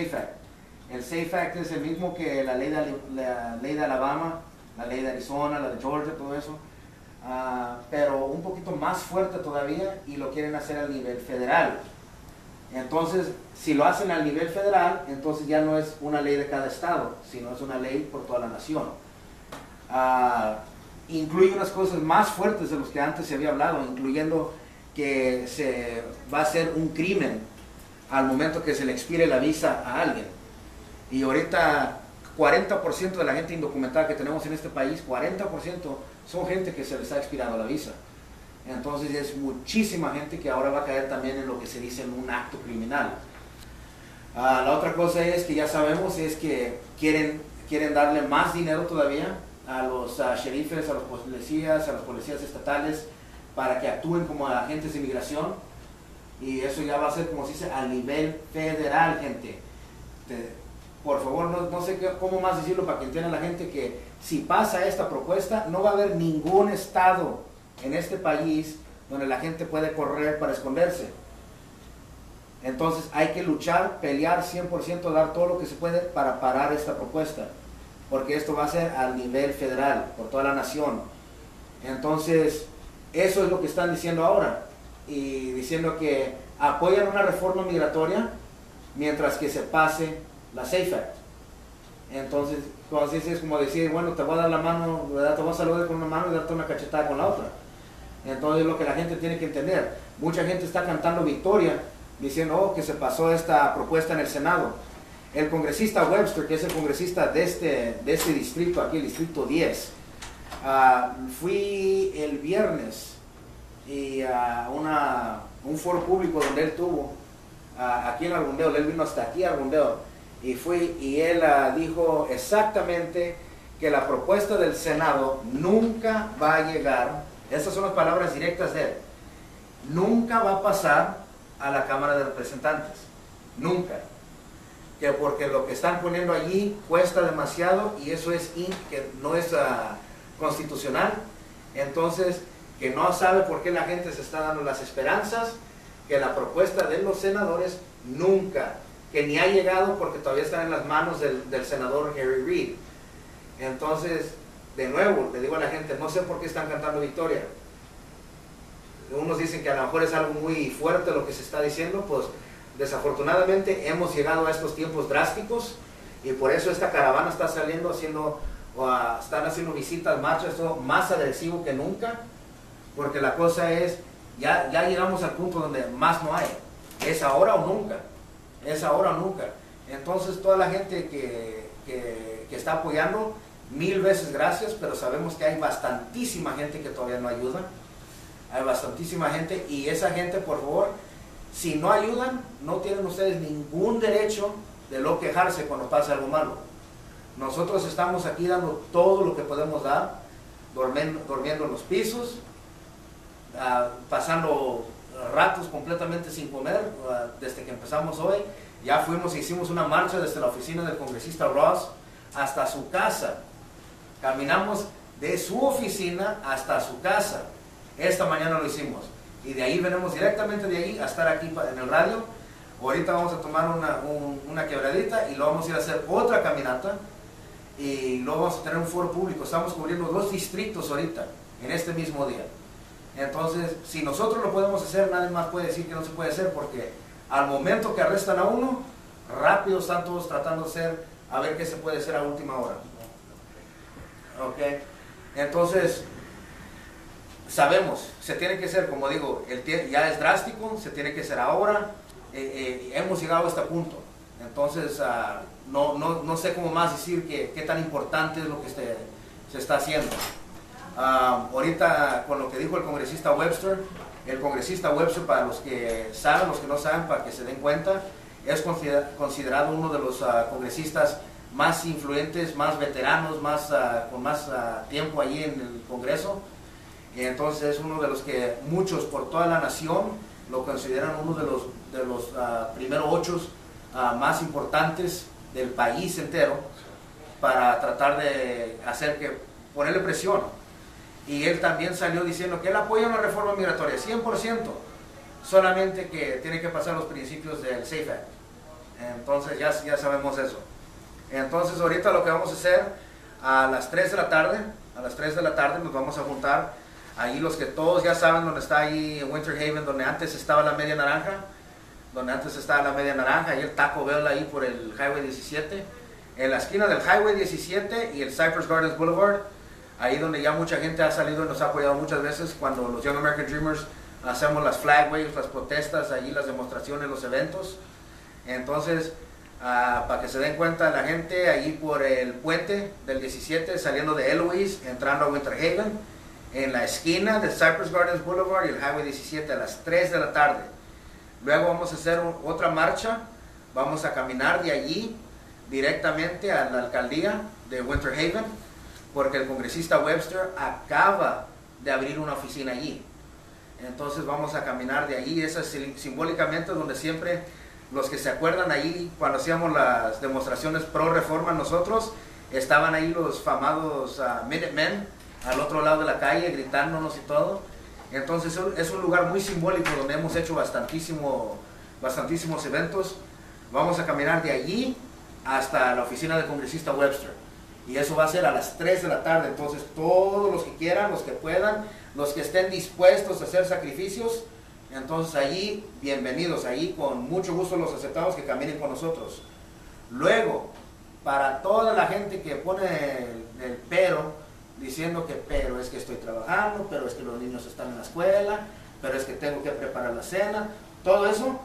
SAFE Act. El SAFE Act es el mismo que la ley de Alabama, la ley de Arizona, la de Georgia, todo eso, pero un poquito más fuerte todavía, y lo quieren hacer a nivel federal. Entonces, si lo hacen al nivel federal, entonces ya no es una ley de cada estado, sino es una ley por toda la nación. Incluye unas cosas más fuertes de las que antes se había hablado, incluyendo que se va a hacer un crimen al momento que se le expire la visa a alguien. Y ahorita 40% de la gente indocumentada que tenemos en este país, 40% son gente que se les ha expirado la visa. Entonces es muchísima gente que ahora va a caer también en lo que se dice en un acto criminal. La otra cosa es que ya sabemos es que quieren darle más dinero todavía a los sheriffes, a los policías estatales, para que actúen como agentes de inmigración, y eso ya va a ser, como se dice, a nivel federal, gente. Por favor, no sé cómo más decirlo para que entienda la gente que si pasa esta propuesta, no va a haber ningún estado en este país donde la gente puede correr para esconderse. Entonces hay que luchar, pelear 100%, dar todo lo que se puede para parar esta propuesta, porque esto va a ser a nivel federal, por toda la nación. Entonces, eso es lo que están diciendo ahora, y diciendo que apoyan una reforma migratoria mientras que se pase la SAFE Act. Entonces, es como decir, bueno, te voy a dar la mano, ¿verdad? Te voy a saludar con una mano y darte una cachetada con la otra. Entonces, lo que la gente tiene que entender, mucha gente está cantando victoria, diciendo, oh, que se pasó esta propuesta en el Senado. El congresista Webster, que es el congresista de este distrito, aquí el distrito 10, fui el viernes y a un foro público donde él tuvo, aquí en Argondale. Él vino hasta aquí a Argondale, y él dijo exactamente que la propuesta del Senado nunca va a llegar, esas son las palabras directas de él, nunca va a pasar a la Cámara de Representantes, nunca. Que porque lo que están poniendo allí cuesta demasiado, y eso es que no es constitucional. Entonces, que no sabe por qué la gente se está dando las esperanzas que la propuesta de los senadores nunca, que ni ha llegado porque todavía están en las manos del senador Harry Reid. Entonces, de nuevo, le digo a la gente, no sé por qué están cantando victoria. Unos dicen que a lo mejor es algo muy fuerte lo que se está diciendo. Pues desafortunadamente hemos llegado a estos tiempos drásticos, y por eso esta caravana está saliendo, están haciendo visitas, marchas, todo más agresivo que nunca, porque la cosa es, ya llegamos al punto donde más no hay, es ahora o nunca, es ahora o nunca. Entonces toda la gente que está apoyando, 1000 veces gracias, pero sabemos que hay bastantísima gente que todavía no ayuda, hay bastantísima gente, y esa gente, por favor, si no ayudan, no tienen ustedes ningún derecho de no quejarse cuando pasa algo malo. Nosotros estamos aquí dando todo lo que podemos dar, durmiendo en los pisos, pasando ratos completamente sin comer, desde que empezamos hoy. Ya fuimos e hicimos una marcha desde la oficina del congresista Ross hasta su casa. Caminamos de su oficina hasta su casa. Esta mañana lo hicimos. Y de ahí venimos directamente de ahí a estar aquí en el radio. Ahorita vamos a tomar una quebradita, y luego vamos a ir a hacer otra caminata, y luego vamos a tener un foro público. Estamos cubriendo 2 distritos ahorita, en este mismo día. Entonces, si nosotros lo podemos hacer, nadie más puede decir que no se puede hacer, porque al momento que arrestan a uno, rápido están todos tratando de hacer, a ver qué se puede hacer a última hora. ¿Ok? Entonces, sabemos, se tiene que hacer, como digo, ya es drástico, se tiene que hacer ahora. Hemos llegado a este punto. Entonces, no sé cómo más decir qué tan importante es lo que se está haciendo. Ahorita, con lo que dijo el congresista Webster, para los que saben, los que no saben, para que se den cuenta, es considerado uno de los congresistas más influyentes, más veteranos, con más tiempo allí en el Congreso. Y entonces es uno de los que muchos por toda la nación lo consideran uno de los primeros 8 más importantes del país entero, para tratar de ponerle presión. Y él también salió diciendo que él apoya una reforma migratoria 100%, solamente que tiene que pasar los principios del SAFE Act. Entonces ya sabemos eso. Entonces ahorita lo que vamos a hacer a las 3 de la tarde, nos vamos a juntar ahí los que todos ya saben dónde está ahí en Winter Haven, donde antes estaba la media naranja, ahí el Taco Bell ahí por el Highway 17, en la esquina del Highway 17 y el Cypress Gardens Boulevard, ahí donde ya mucha gente ha salido y nos ha apoyado muchas veces cuando los Young American Dreamers hacemos las flag waves, las protestas, allí las demostraciones, los eventos. Entonces, para que se den cuenta la gente, ahí por el puente del 17, saliendo de Eloise, entrando a Winter Haven, en la esquina de Cypress Gardens Boulevard y el Highway 17 a las 3 de la tarde. Luego vamos a hacer otra marcha, vamos a caminar de allí directamente a la alcaldía de Winter Haven, porque el congresista Webster acaba de abrir una oficina allí. Entonces vamos a caminar de allí, eso es simbólicamente donde siempre los que se acuerdan allí cuando hacíamos las demostraciones pro reforma nosotros, estaban ahí los famosos Minutemen al otro lado de la calle gritándonos y todo. Entonces es un lugar muy simbólico donde hemos hecho bastantísimos eventos. Vamos a caminar de allí hasta la oficina del congresista Webster. Y eso va a ser a las 3 de la tarde. Entonces todos los que quieran, los que puedan, los que estén dispuestos a hacer sacrificios, entonces allí, bienvenidos, allí con mucho gusto los aceptamos que caminen con nosotros. Luego, para toda la gente que pone el pero, diciendo que pero es que estoy trabajando, pero es que los niños están en la escuela, pero es que tengo que preparar la cena, todo eso,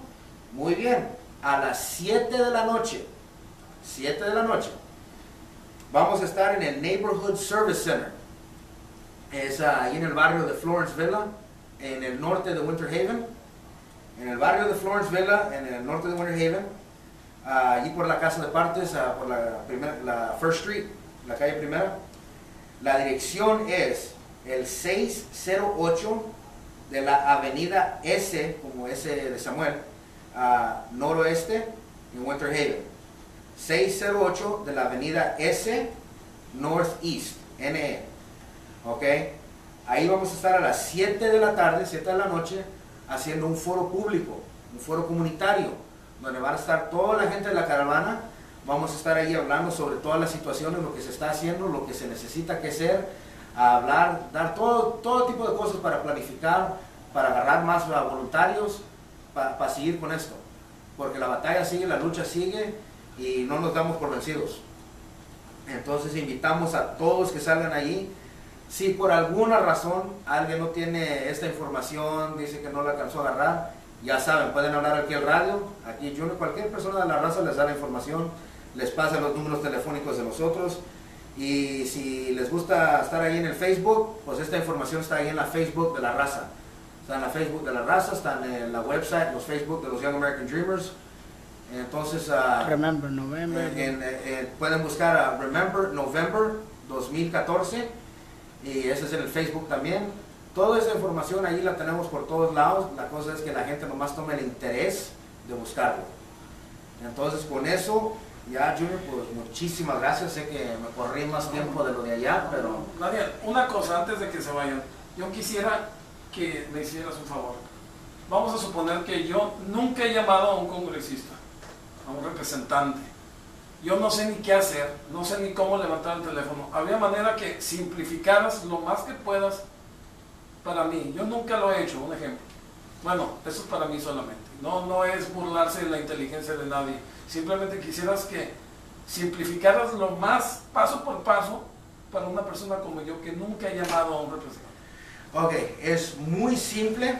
muy bien, a las 7 de la noche, vamos a estar en el Neighborhood Service Center, es ahí en el barrio de Florence Villa, en el norte de Winter Haven, allí por la casa de partes, por la First Street, la calle primera. La dirección es el 608 de la avenida S, como S de Samuel, noroeste en Winter Haven. 608 de la avenida S, Northeast, NE. ¿Ok? Ahí vamos a estar a las 7 de la tarde, 7 de la noche, haciendo un foro público, un foro comunitario, donde van a estar toda la gente de la caravana. Vamos a estar ahí hablando sobre todas las situaciones, lo que se está haciendo, lo que se necesita que hacer, hablar, dar todo tipo de cosas para planificar, para agarrar más voluntarios, para seguir con esto. Porque la batalla sigue, la lucha sigue y no nos damos por vencidos. Entonces invitamos a todos que salgan allí. Si por alguna razón alguien no tiene esta información, dice que no la alcanzó a agarrar, ya saben, pueden hablar aquí al radio, aquí Junior, cualquier persona de la raza les da la información, les pasa los números telefónicos de nosotros. Y si les gusta estar ahí en el Facebook, pues esta información está ahí en la Facebook de la raza. Está en la Facebook de la raza, está en la website, los Facebook de los Young American Dreamers. Entonces, Remember November. Pueden buscar a Remember November 2014 y ese es en el Facebook también. Toda esa información ahí la tenemos por todos lados. La cosa es que la gente nomás tome el interés de buscarlo. Entonces, con eso, ya Junior, pues muchísimas gracias. Sé que me corrí más tiempo de lo de allá, pero... Nadia, una cosa antes de que se vayan. Yo quisiera que me hicieras un favor. Vamos a suponer que yo nunca he llamado a un congresista, a un representante. Yo no sé ni qué hacer, no sé ni cómo levantar el teléfono. Habría manera que simplificaras lo más que puedas para mí. Yo nunca lo he hecho, un ejemplo. Bueno, eso es para mí solamente. No es burlarse de la inteligencia de nadie. Simplemente quisieras que simplificaras lo más paso por paso para una persona como yo que nunca ha llamado a un representante. Ok, es muy simple,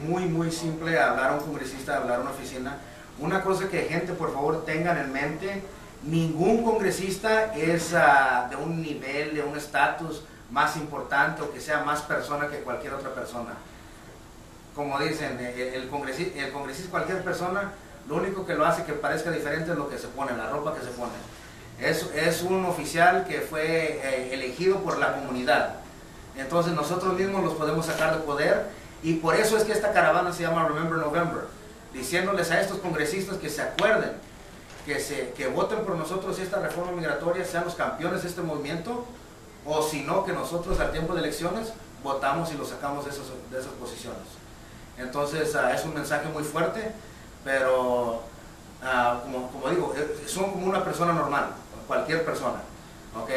muy simple hablar a un congresista, hablar a una oficina. Una cosa que gente por favor tengan en mente, ningún congresista es de un nivel, de un estatus más importante o que sea más persona que cualquier otra persona. Como dicen, el congresista, cualquier persona, lo único que lo hace que parezca diferente es lo que se pone, la ropa que se pone. Es un oficial que fue elegido por la comunidad. Entonces nosotros mismos los podemos sacar de poder y por eso es que esta caravana se llama Remember November, diciéndoles a estos congresistas que se acuerden, que voten por nosotros y esta reforma migratoria sean los campeones de este movimiento, o si no, que nosotros al tiempo de elecciones votamos y los sacamos de esas posiciones. Entonces es un mensaje muy fuerte, pero como digo, son como una persona normal, cualquier persona, ¿ok?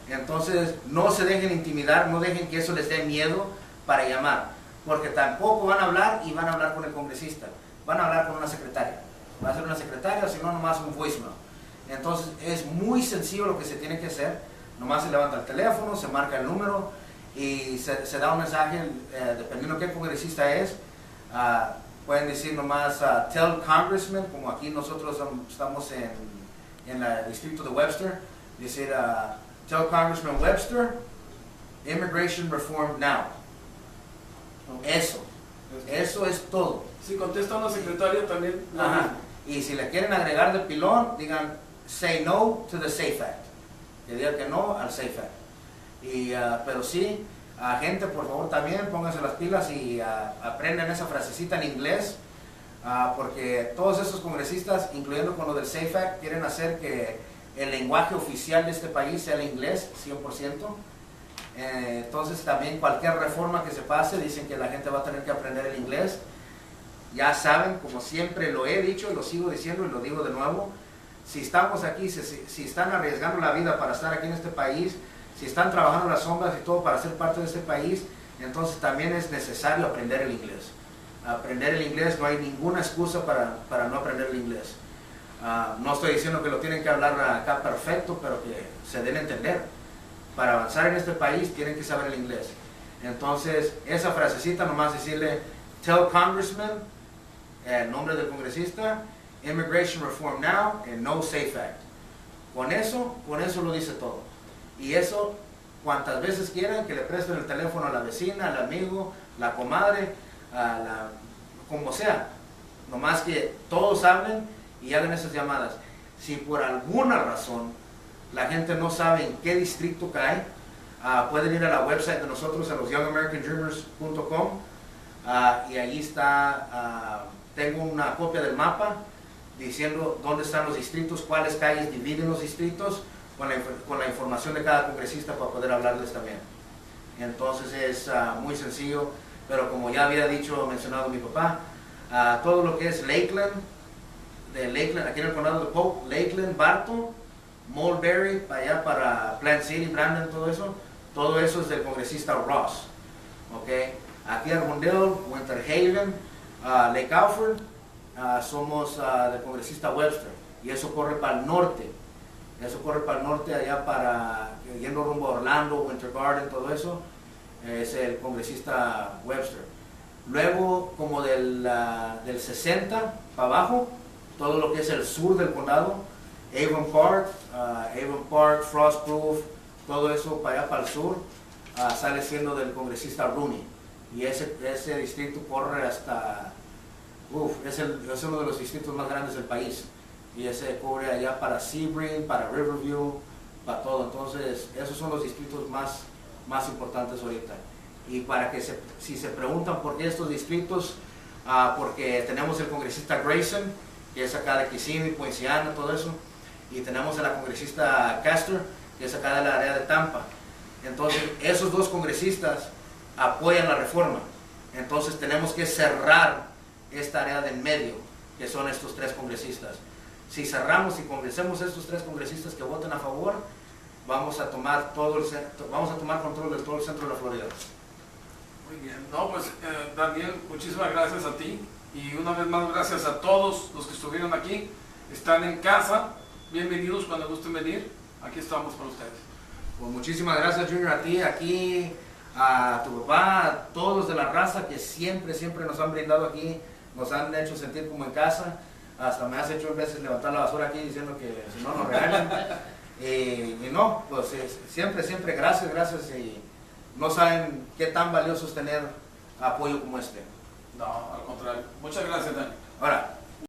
Entonces, no se dejen intimidar, no dejen que eso les dé miedo para llamar, porque tampoco van a hablar y van a hablar con el congresista, van a hablar con una secretaria, va a ser una secretaria, si no, nomás un voicemail. Entonces, es muy sencillo lo que se tiene que hacer, nomás se levanta el teléfono, se marca el número y se da un mensaje, dependiendo de qué congresista es. Pueden decir nomás tell congressman, como aquí nosotros estamos en el distrito de Webster, decir tell Congressman Webster, immigration reform now. Eso es todo. Si contesta una secretaria también. Ajá. Y si le quieren agregar de pilón, digan say no to the SAFE Act, que digan que no al SAFE Act. Pero sí, gente, por favor, también pónganse las pilas y aprendan esa frasecita en inglés, porque todos esos congresistas, incluyendo con lo del SAFE Act, quieren hacer que el lenguaje oficial de este país sea el inglés, 100%. Entonces también cualquier reforma que se pase, dicen que la gente va a tener que aprender el inglés. Ya saben, como siempre lo he dicho y lo sigo diciendo y lo digo de nuevo, si estamos aquí, si están arriesgando la vida para estar aquí en este país, si están trabajando en las sombras y todo para ser parte de este país, entonces también es necesario aprender el inglés. Aprender el inglés, no hay ninguna excusa para no aprender el inglés. No estoy diciendo que lo tienen que hablar acá perfecto, pero que se den a entender. Para avanzar en este país tienen que saber el inglés. Entonces, esa frasecita nomás decirle, tell Congressman, el nombre del congresista, immigration reform now, and no SAFE Act. Con eso lo dice todo. Y eso, cuantas veces quieran, que le presten el teléfono a la vecina, al amigo, la comadre, como sea. Nomás que todos hablen y hagan esas llamadas. Si por alguna razón la gente no sabe en qué distrito cae, pueden ir a la website de nosotros, a los YoungAmericanDreamers.com, y allí está, tengo una copia del mapa diciendo dónde están los distritos, cuáles calles dividen los distritos, con la información de cada congresista para poder hablarles también. Entonces es muy sencillo, pero como ya había mencionado mi papá, todo lo que es Lakeland, aquí en el condado de Polk, Lakeland, Barton, Mulberry, para allá para Plant City, Brandon, todo eso es del congresista Ross. ¿Okay? Aquí en Argondale, Winter Haven, Lake Alfred, somos del congresista Webster, y eso corre para el norte. Eso corre para el norte, allá yendo rumbo a Orlando, Winter Garden, todo eso, es el congresista Webster. Luego, como del 60 para abajo, todo lo que es el sur del condado, Avon Park, Frostproof, todo eso para allá para el sur, sale siendo del congresista Rooney. Y ese distrito corre hasta, es uno de los distritos más grandes del país. Y ese cubre allá para Sebring, para Riverview, para todo. Entonces, esos son los distritos más importantes ahorita. Y para que si se preguntan por qué estos distritos, porque tenemos el congresista Grayson, que es acá de Kissimmee, Poinciana, todo eso. Y tenemos a la congresista Castor, que es acá de la área de Tampa. Entonces, esos dos congresistas apoyan la reforma. Entonces, tenemos que cerrar esta área del medio, que son estos tres congresistas. Si cerramos y convencemos a estos tres congresistas que voten a favor, vamos a tomar control de todo el centro de la Florida. Muy bien. No, pues Daniel, muchísimas gracias a ti y una vez más gracias a todos los que estuvieron aquí. Están en casa, bienvenidos cuando gusten venir. Aquí estamos para ustedes. Pues muchísimas gracias, Junior, a ti, aquí, a tu papá, a todos de la raza que siempre nos han brindado aquí, nos han hecho sentir como en casa. Hasta me has hecho a veces levantar la basura aquí diciendo que si no nos regalan. Y no, pues siempre gracias, y no saben qué tan valioso es tener apoyo como este. No, al contrario. Muchas gracias, Dani. Ahora,